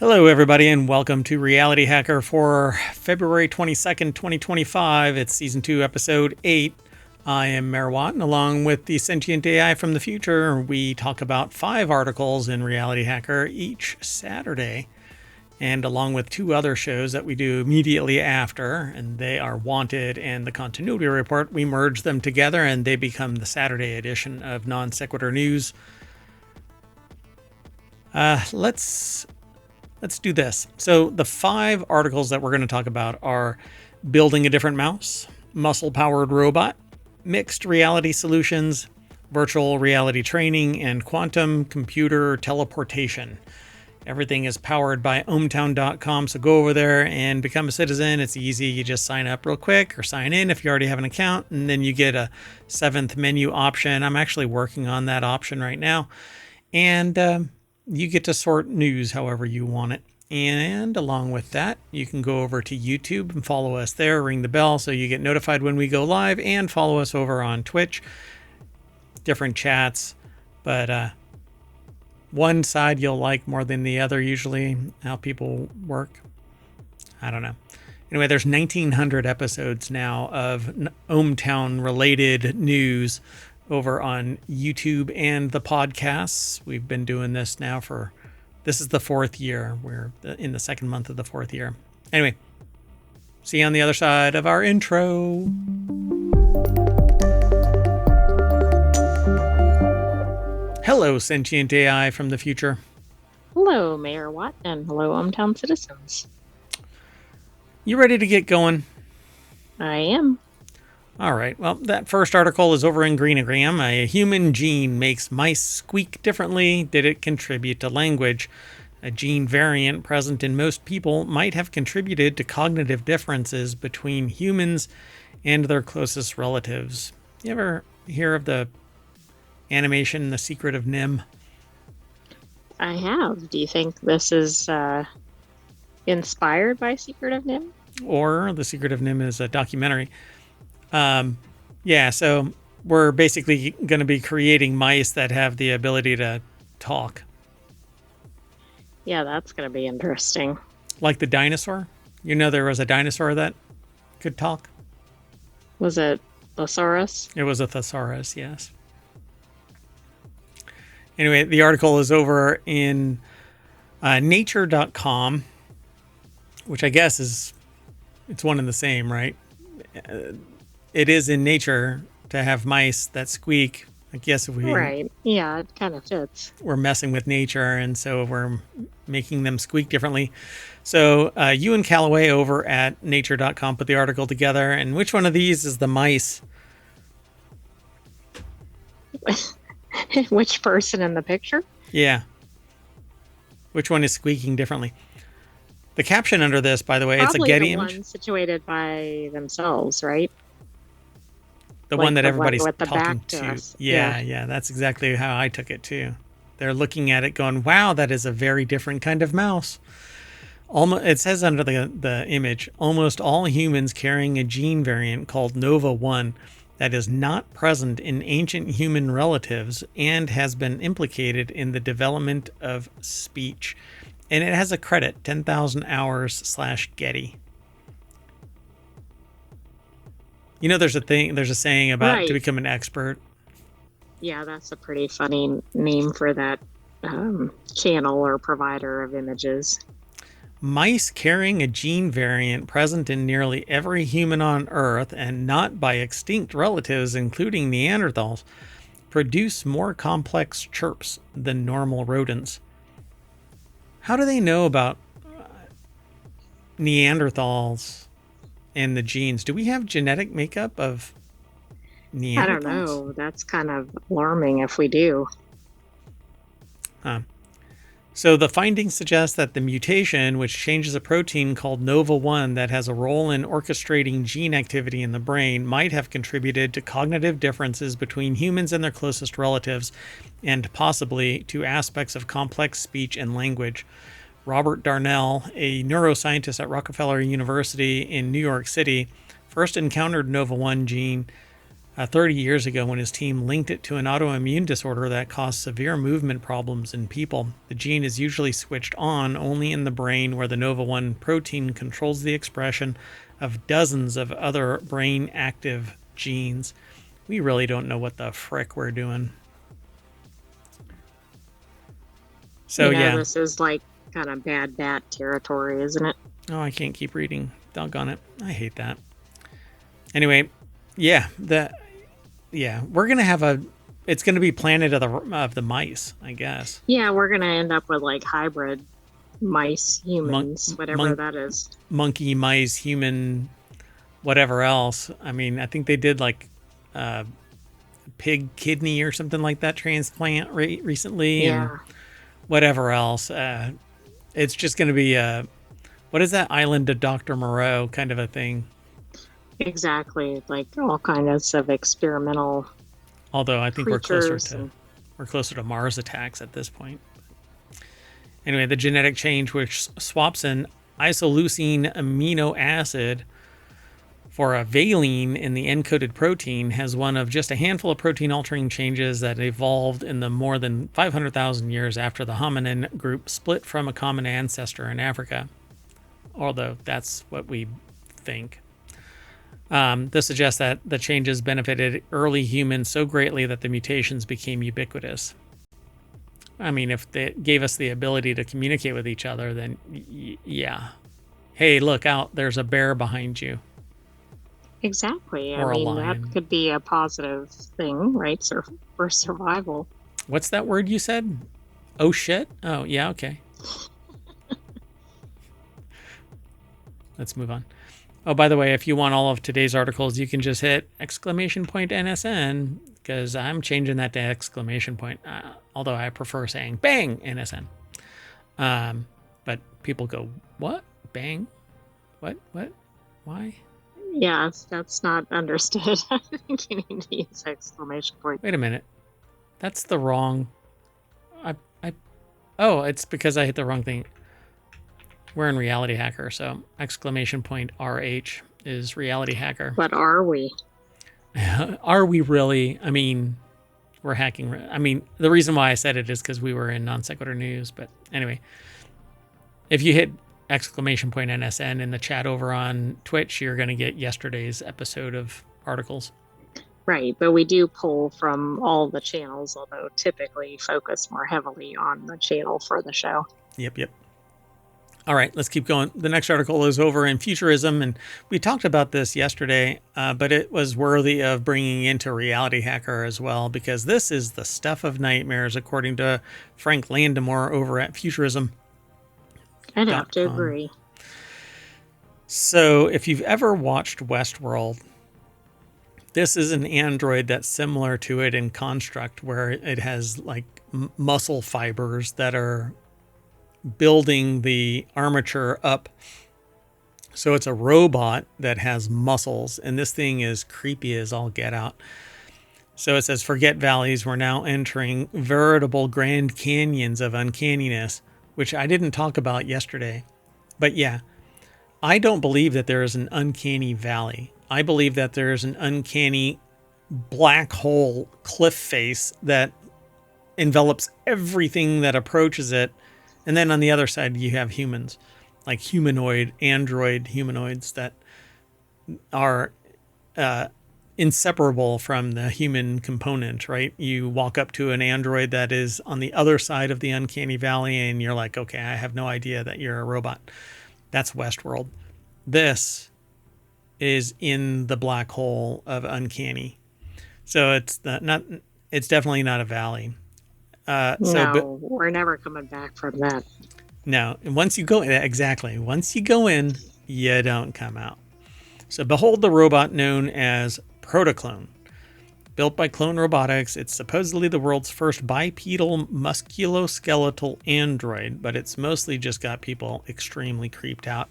Hello, everybody, and welcome to Reality Hacker for February 22nd, 2025. It's Season 2, Episode 8. I am Merwat, and along with the sentient AI from the future, we talk about 5 articles in Reality Hacker each Saturday, and along with 2 other shows that we do immediately after, and they are Wanted and the Continuity Report. We merge them together, and they become the Saturday edition of Non Sequitur News. Let's do this. So the 5 articles that we're going to talk about are building a different mouse, muscle-powered robot, mixed reality solutions, virtual reality training, and quantum computer teleportation. Everything is powered by ohmtown.com, so go over there and become a citizen. It's easy. You just sign up real quick or sign in if you already have an account, and then you get a 7th menu option. I'm actually working on that option right now. And you get to sort news however you want it. And along with that, you can go over to YouTube and follow us there, ring the bell so you get notified when we go live, and follow us over on Twitch. Different chats, but one side you'll like more than the other usually, how people work. I don't know. Anyway, there's 1,900 episodes now of ohmTown related news over on YouTube and the podcasts. We've been doing this now this is the 4th year. We're in the 2nd month of the 4th year. Anyway, see you on the other side of our intro. Hello, sentient AI from the future. Hello, Mayor Watt, and hello, ohmTown citizens. You ready to get going? I am. All right. Well, that first article is over in Greenogram. A human gene makes mice squeak differently. Did it contribute to language? A gene variant present in most people might have contributed to cognitive differences between humans and their closest relatives. You ever hear of the animation The Secret of NIMH? I have. Do you think this is inspired by Secret of NIMH? Or The Secret of NIMH is a documentary. So we're basically going to be creating mice that have the ability to talk. Yeah, that's going to be interesting. Like the dinosaur? You know there was a dinosaur that could talk? Was it Thesaurus? It was a thesaurus, yes. Anyway, the article is over in nature.com, which I guess it's one and the same, right? It is in nature to have mice that squeak. I guess if we... Right. Yeah, it kind of fits. We're messing with nature, and so we're making them squeak differently. So you and Callaway over at nature.com put the article together, and which one of these is the mice? Which person in the picture? Yeah. Which one is squeaking differently? The caption under this, by the way, Probably it's a Getty the image. one situated by themselves, right? The one that everybody's with the talking back to to. us. Yeah, that's exactly how I took it too. They're looking at it going, wow, that is a very different kind of mouse. It says under the image, almost all humans carrying a gene variant called Nova1 that is not present in ancient human relatives and has been implicated in the development of speech. And it has a credit, 10,000 hours /Getty. You know, there's a saying about to become an expert. Yeah, that's a pretty funny name for that channel or provider of images. Mice carrying a gene variant present in nearly every human on Earth and not by extinct relatives, including Neanderthals, produce more complex chirps than normal rodents. How do they know about Neanderthals and the genes? Do we have genetic makeup of Neanderthals? I don't know. That's kind of alarming if we do. So the findings suggest that the mutation, which changes a protein called Nova1 that has a role in orchestrating gene activity in the brain, might have contributed to cognitive differences between humans and their closest relatives, and possibly to aspects of complex speech and language. Robert Darnell, a neuroscientist at Rockefeller University in New York City, first encountered Nova1 gene 30 years ago when his team linked it to an autoimmune disorder that caused severe movement problems in people. The gene is usually switched on only in the brain, where the Nova-1 protein controls the expression of dozens of other brain-active genes. We really don't know what the frick we're doing. So, yeah. This is like kind of bad bat territory, isn't it? Oh, I can't keep reading. Doggone it. I hate that. Anyway, yeah, we're going to have it's going to be Planet of the Mice, I guess. Yeah, we're going to end up with like hybrid mice, humans, whatever that is. Monkey, mice, human, whatever else. I mean, I think they did like pig kidney or something like that transplant recently. Yeah. And whatever else. It's just going to be what is that, Island of Dr. Moreau kind of a thing. Exactly, like all kinds of experimental. Although I think we're closer to Mars attacks at this point. Anyway, the genetic change, which swaps an isoleucine amino acid for a valine in the encoded protein, has one of just a handful of protein-altering changes that evolved in the more than 500,000 years after the hominin group split from a common ancestor in Africa. Although that's what we think. This suggests that the changes benefited early humans so greatly that the mutations became ubiquitous. I mean, if they gave us the ability to communicate with each other, then yeah. Hey, look out, there's a bear behind you. Exactly. Or I mean, a lion. that could be a positive thing, right? For survival. What's that word you said? Oh, shit? Oh, yeah, okay. Let's move on. Oh, by the way, if you want all of today's articles, you can just hit !NSN, because I'm changing that to ! Although I prefer saying bang NSN. But people go, what? Bang? What? Why? Yeah, that's not understood. I think you need to use ! Wait a minute. That's the wrong... Oh, it's because I hit the wrong thing. We're in RealityHacker, so ! RH is RealityHacker. But are we? Are we really? I mean, we're hacking. I mean, the reason why I said it is because we were in Non Sequitur News. But anyway, if you hit ! NSN in the chat over on Twitch, you're going to get yesterday's episode of articles. Right, but we do pull from all the channels, although typically focus more heavily on the channel for the show. Yep. All right, let's keep going. The next article is over in Futurism, and we talked about this yesterday, but it was worthy of bringing into RealityHacker as well, because this is the stuff of nightmares, according to Frank Landemore over at Futurism. I'd have to agree. So if you've ever watched Westworld, this is an android that's similar to it in construct, where it has like muscle fibers that are building the armature up. So it's a robot that has muscles, and this thing is creepy as all get out. So it says, forget valleys, we're now entering veritable Grand Canyons of uncanniness, which I didn't talk about yesterday. But yeah, I don't believe that there is an uncanny valley. I believe that there is an uncanny black hole cliff face that envelops everything that approaches it. And then on the other side, you have humans, like android humanoids that are inseparable from the human component, right? You walk up to an android that is on the other side of the uncanny valley, and you're like, okay, I have no idea that you're a robot. That's Westworld. This is in the black hole of uncanny. So it's definitely not a valley. We're never coming back from that. No, and once you go in, you don't come out. So behold the robot known as Protoclone. Built by Clone Robotics, it's supposedly the world's first bipedal musculoskeletal android, but it's mostly just got people extremely creeped out.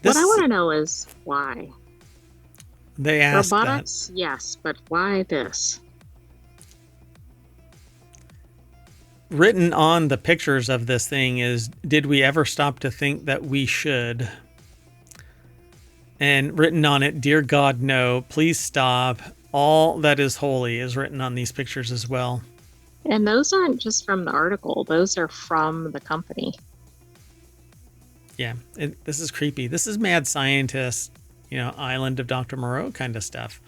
What I want to know is why. They asked robotics, yes, but why this? Written on the pictures of this thing is, did we ever stop to think that we should? And written on it, dear God, no, please stop. All that is holy is written on these pictures as well. And those aren't just from the article, those are from the company. Yeah, this is creepy. This is mad scientist, Island of Dr. Moreau kind of stuff.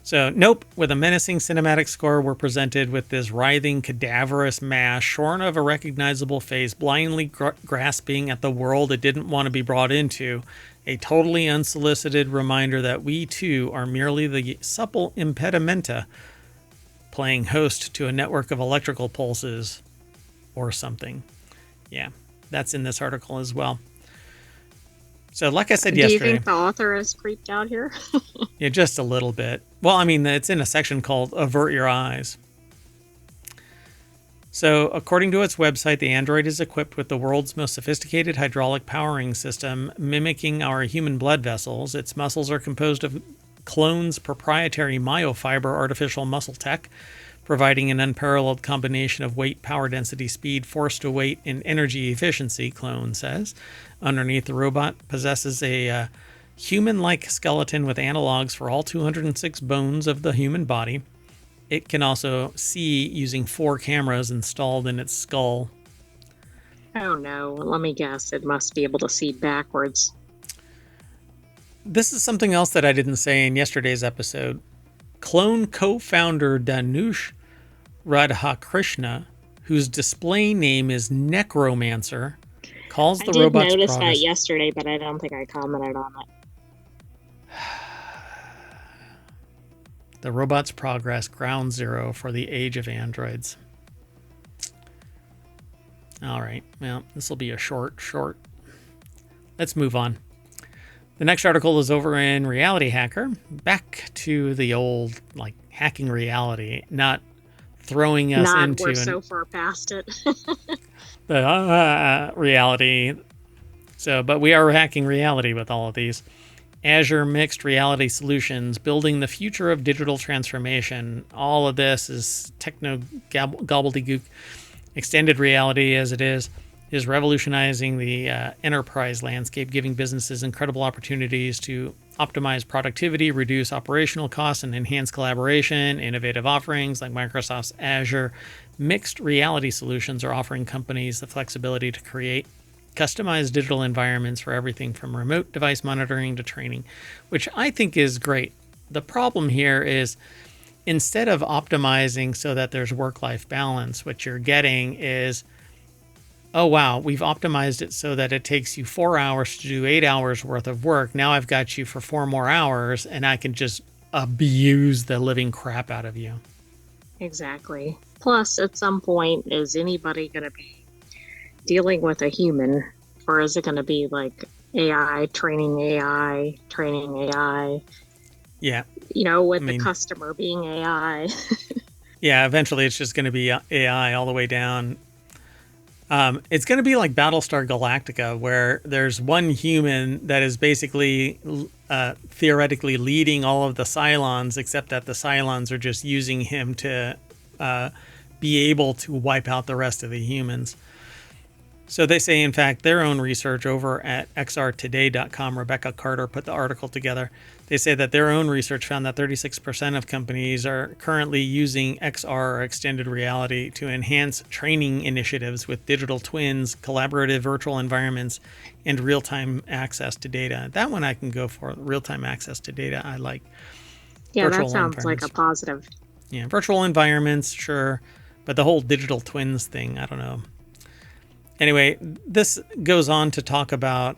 So, nope, with a menacing cinematic score, we're presented with this writhing, cadaverous mass, shorn of a recognizable face, blindly grasping at the world it didn't want to be brought into. A totally unsolicited reminder that we, too, are merely the supple impedimenta playing host to a network of electrical pulses or something. Yeah, that's in this article as well. So like I said yesterday... Do you think the author is creeped out here? Yeah, just a little bit. Well, I mean, it's in a section called Avert Your Eyes. So according to its website, the Android is equipped with the world's most sophisticated hydraulic powering system, mimicking our human blood vessels. Its muscles are composed of Clone's proprietary myofiber artificial muscle tech, providing an unparalleled combination of weight, power density, speed, force to weight, and energy efficiency, Clone says. Underneath, the robot possesses a human-like skeleton with analogs for all 206 bones of the human body. It can also see using 4 cameras installed in its skull. Oh no, let me guess. It must be able to see backwards. This is something else that I didn't say in yesterday's episode. Clone co-founder Danush Radhakrishna, whose display name is Necromancer, calls the robot's progress... I did notice that yesterday, but I don't think I commented on it. The robot's progress, ground zero for the age of androids. All right, well, this will be a short. Let's move on. The next article is over in RealityHacker. Back to the old, hacking reality, not throwing us into... We're so far past it. The reality. So, but we are hacking reality with all of these. Azure Mixed Reality Solutions, building the future of digital transformation. All of this is techno gobbledygook. Extended reality, as it is revolutionizing the enterprise landscape, giving businesses incredible opportunities to optimize productivity, reduce operational costs, and enhance collaboration. Innovative offerings like Microsoft's Azure Mixed Reality Solutions are offering companies the flexibility to create customized digital environments for everything from remote device monitoring to training, which I think is great. The problem here is, instead of optimizing so that there's work-life balance, what you're getting is, oh, wow, we've optimized it so that it takes you 4 hours to do 8 hours worth of work. Now I've got you for 4 more hours, and I can just abuse the living crap out of you. Exactly. Plus, at some point, is anybody going to be dealing with a human, or is it going to be like AI training AI? Yeah. With the customer being AI. Yeah, eventually it's just going to be AI all the way down. It's going to be like Battlestar Galactica, where there's one human that is basically theoretically leading all of the Cylons, except that the Cylons are just using him to be able to wipe out the rest of the humans. So they say, in fact, their own research over at xrtoday.com, Rebecca Carter put the article together. They say that their own research found that 36% of companies are currently using XR, or extended reality, to enhance training initiatives with digital twins, collaborative virtual environments, and real-time access to data. That one I can go for. Real-time access to data, I like. Yeah, that sounds like a positive. Yeah, virtual environments, sure. But the whole digital twins thing, I don't know. Anyway, this goes on to talk about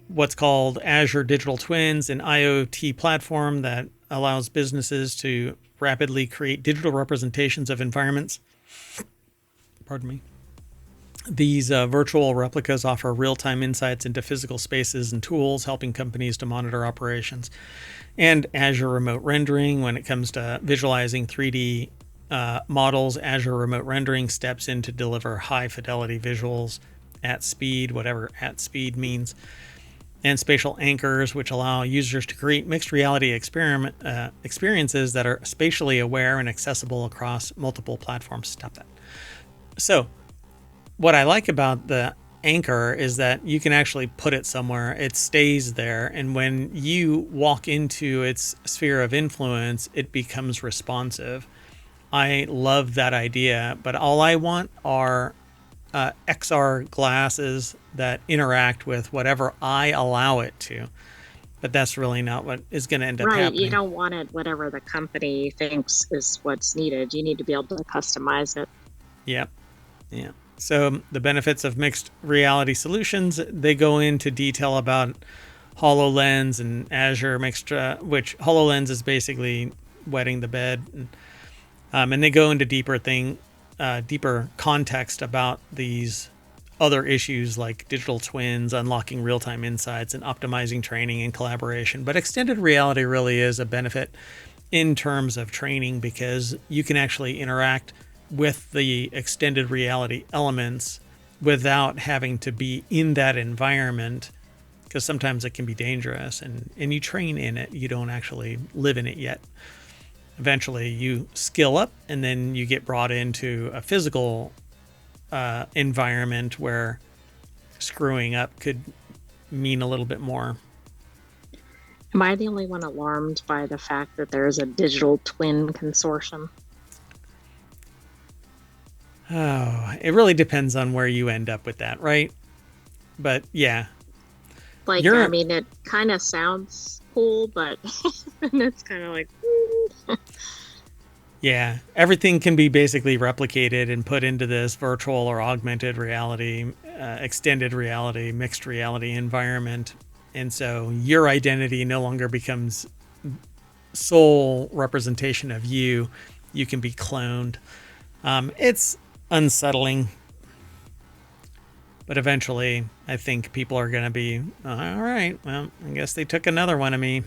what's called Azure Digital Twins, an IoT platform that allows businesses to rapidly create digital representations of environments. Pardon me. These virtual replicas offer real-time insights into physical spaces and tools, helping companies to monitor operations. And Azure Remote Rendering, when it comes to visualizing 3D models, Azure Remote Rendering steps in to deliver high-fidelity visuals at speed, whatever at speed means. And spatial anchors, which allow users to create mixed reality experiences that are spatially aware and accessible across multiple platforms. Stop that. So, what I like about the anchor is that you can actually put it somewhere. It stays there. And when you walk into its sphere of influence, it becomes responsive. I love that idea, but all I want are XR glasses that interact with whatever I allow it to. But that's really not what is going to end up Right. You happening. don't want it whatever the company thinks is what's needed. You need to be able to customize it. Yep. Yeah. So the benefits of mixed reality solutions, they go into detail about HoloLens and Azure mixed, which HoloLens is basically wetting the bed. And they go into deeper context about these other issues like digital twins, unlocking real-time insights, and optimizing training and collaboration. But extended reality really is a benefit in terms of training because you can actually interact with the extended reality elements without having to be in that environment, because sometimes it can be dangerous, and you train in it. You don't actually live in it yet. Eventually you skill up and then you get brought into a physical environment where screwing up could mean a little bit more. Am I the only one alarmed by the fact that there's a digital twin consortium? Oh, it really depends on where you end up with that, right? But yeah. Like, I mean, it kind of sounds cool, but and it's kind of like, yeah, everything can be basically replicated and put into this virtual or augmented reality, extended reality, mixed reality environment. And so your identity no longer becomes sole representation of you. You can be cloned. It's unsettling. But eventually, I think people are going to be, all right, well, I guess they took another one of me.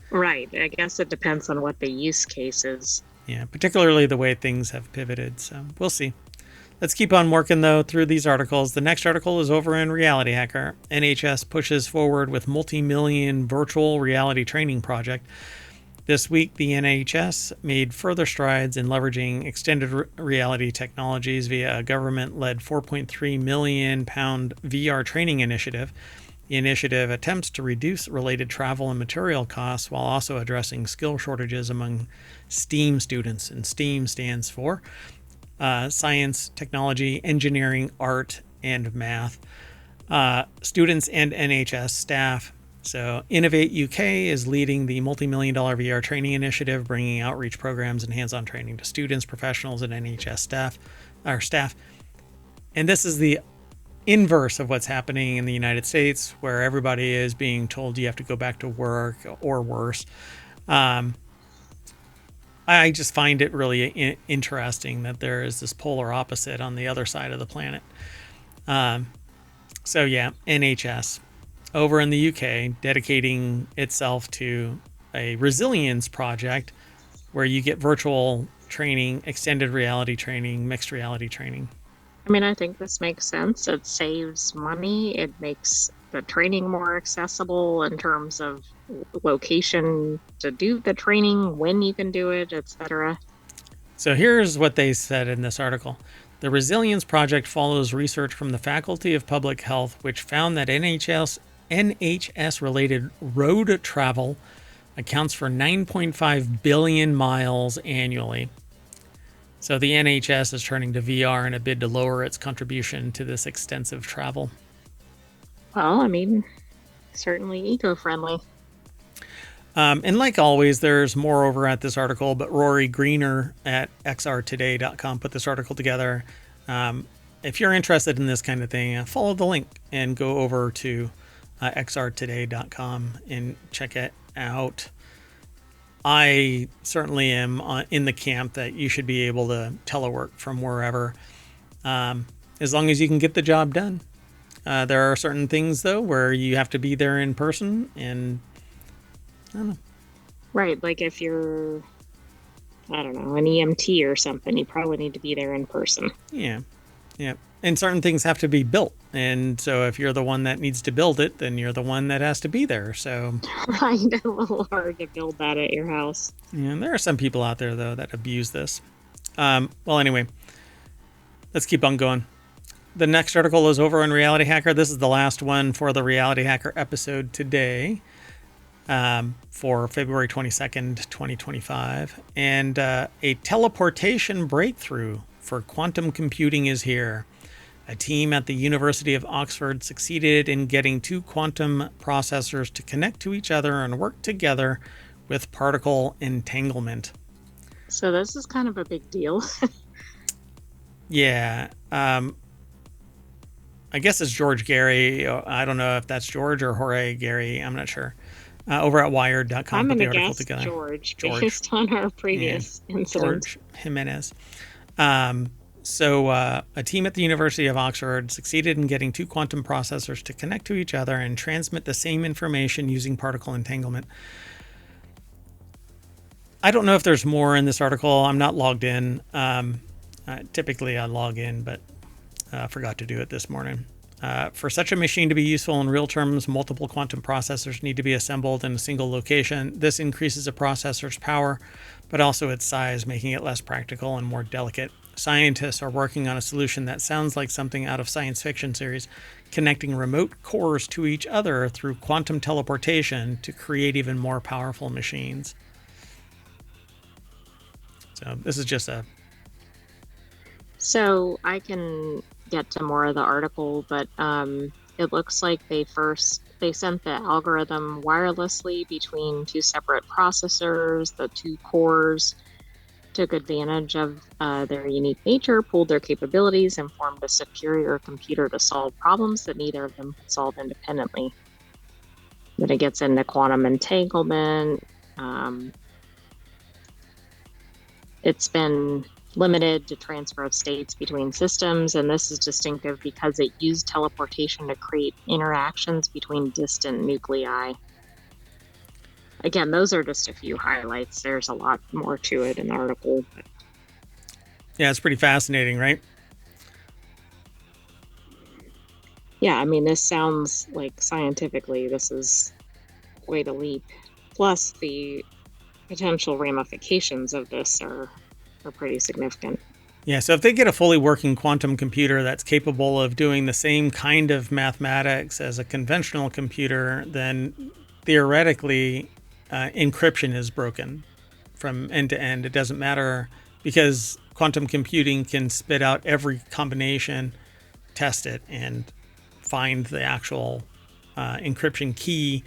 Right. I guess it depends on what the use case is. Yeah, particularly the way things have pivoted. So we'll see. Let's keep on working, though, through these articles. The next article is over in RealityHacker. NHS pushes forward with multi-million virtual reality training project. This week, the NHS made further strides in leveraging extended reality technologies via a government-led £4.3 million VR training initiative. The initiative attempts to reduce related travel and material costs while also addressing skill shortages among STEAM students. And STEAM stands for science, technology, engineering, art, and math. Students and NHS staff. So Innovate UK is leading the multi-million-dollar VR training initiative, bringing outreach programs and hands-on training to students, professionals, and NHS staff. And this is the inverse of what's happening in the United States, where everybody is being told you have to go back to work or worse. I just find it really interesting that there is this polar opposite on the other side of the planet. So yeah, NHS over in the UK dedicating itself to a resilience project where you get virtual training, extended reality training, mixed reality training. I mean, I think this makes sense. It saves money. It makes the training more accessible in terms of location to do the training, when you can do it, etc. So here's what they said in this article. The Resilience Project follows research from the Faculty of Public Health, which found that NHS-related road travel accounts for 9.5 billion miles annually. So the NHS is turning to VR in a bid to lower its contribution to this extensive travel. Well, I mean, certainly eco-friendly. And like always, there's more over at this article, but Rory Greener at xrtoday.com put this article together. If you're interested in this kind of thing, follow the link and go over to xrtoday.com and check it out. I certainly am in the camp that you should be able to telework from wherever, as long as you can get the job done. There are certain things, though, where you have to be there in person, and I don't know. Right, like if you're, I don't know, an EMT or something, you probably need to be there in person. Yeah. And certain things have to be built. And so if you're the one that needs to build it, then you're the one that has to be there. So Right, a little hard to build that at your house. yeah, there are some people out there, though, that abuse this. Well, anyway, let's keep on going. the next article is over on Reality Hacker. This is the last one for the Reality Hacker episode today, for February 22nd, 2025. And a teleportation breakthrough for quantum computing is here. A team at the University of Oxford succeeded in getting two quantum processors to connect to each other and work together with particle entanglement. So this is kind of a big deal. Yeah. I guess it's George Gary. I don't know if that's George or Jorge Gary. I'm not sure. Over at Wired.com. I'm put the going to article guess together. George, based on our previous incident. George Jimenez. So a team at the University of Oxford succeeded in getting two quantum processors to connect to each other and transmit the same information using particle entanglement. I don't know if there's more in this article. I'm not logged in. Typically I log in, but forgot to do it this morning. For such a machine to be useful in real terms, multiple quantum processors need to be assembled in a single location. This increases a processor's power, but also its size, making it less practical and more delicate. Scientists are working on a solution that sounds like something out of science fiction series, connecting remote cores to each other through quantum teleportation to create even more powerful machines. So this is just a... So I can get to more of the article, but it looks like they sent the algorithm wirelessly between two separate processors. The two cores took advantage of their unique nature, pooled their capabilities, and formed a superior computer to solve problems that neither of them could solve independently. Then it gets into quantum entanglement. It's been limited to transfer of states between systems, and this is distinctive because it used teleportation to create interactions between distant nuclei. Again, those are just a few highlights. There's a lot more to it in the article. Yeah, it's pretty fascinating, right? Yeah, I mean, this sounds like scientifically, this is quite a leap. Plus, the potential ramifications of this are pretty significant. Yeah, so if they get a fully working quantum computer that's capable of doing the same kind of mathematics as a conventional computer, then theoretically encryption is broken from end to end. It doesn't matter because quantum computing can spit out every combination, test it, and find the actual encryption key.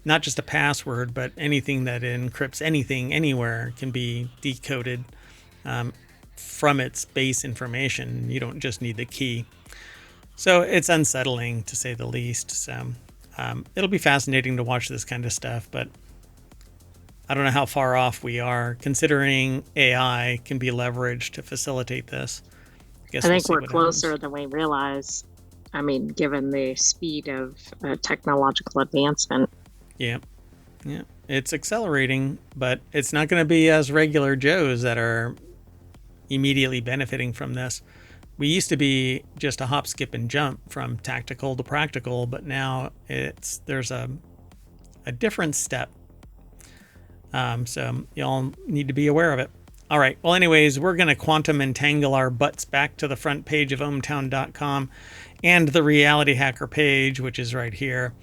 Not just a password, but anything that encrypts anything anywhere can be decoded from its base information. You don't just need the key. So it's unsettling, to say the least. So it'll be fascinating to watch this kind of stuff, but I don't know how far off we are, considering AI can be leveraged to facilitate this. I think we're closer than we realize. I mean, given the speed of technological advancement. Yeah. It's accelerating, but it's not going to be as regular Joes that are immediately benefiting from this. We used to be just a hop, skip, and jump from tactical to practical, but now there's a different step. So y'all need to be aware of it. All right. Well, anyways, we're going to quantum entangle our butts back to the front page of ohmtown.com and the Reality Hacker page, which is right here.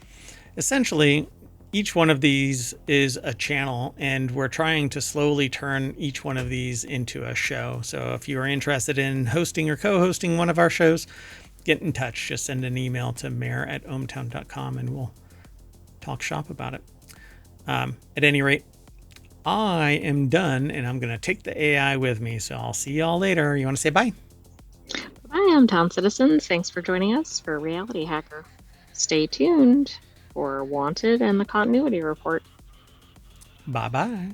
Essentially, each one of these is a channel, and we're trying to slowly turn each one of these into a show. So if you're interested in hosting or co-hosting one of our shows, get in touch. Just send an email to mayor@ohmtown.com and we'll talk shop about it. At any rate, I am done, and I'm going to take the AI with me. So I'll see y'all later. You want to say bye? Bye, hometown citizens. Thanks for joining us for Reality Hacker. Stay tuned for Wanted and the Continuity Report. Bye-bye.